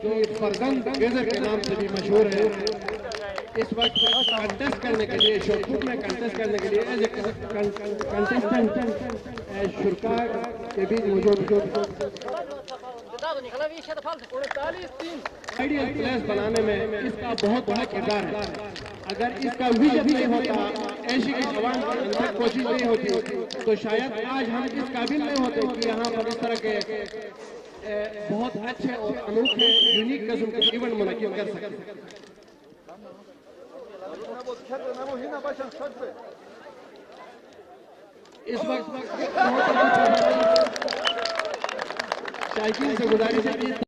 कि फरजंद गेजर के नाम से भी मशहूर है, इस वक्त कंटेस्ट करने के लिए शोटपुट में कंटेस्ट करने के लिए एज ए कंटेस्टेंट शुरा के बीच मौजूद आइडियल प्लेस बनाने में इसका बहुत बड़ा किरदार है। अगर इसका विजन नहीं होता, ऐसी की जवान के अंदर कोशिश नहीं होती, तो शायद आज हम इस काबिल नहीं होते कि यहाँ पर इस तरह के बहुत अच्छे और अनोखे यूनिक किस्म के इवेंट मुनक्किद कर सकते। इस वक्त शायकीन से गुजारिश है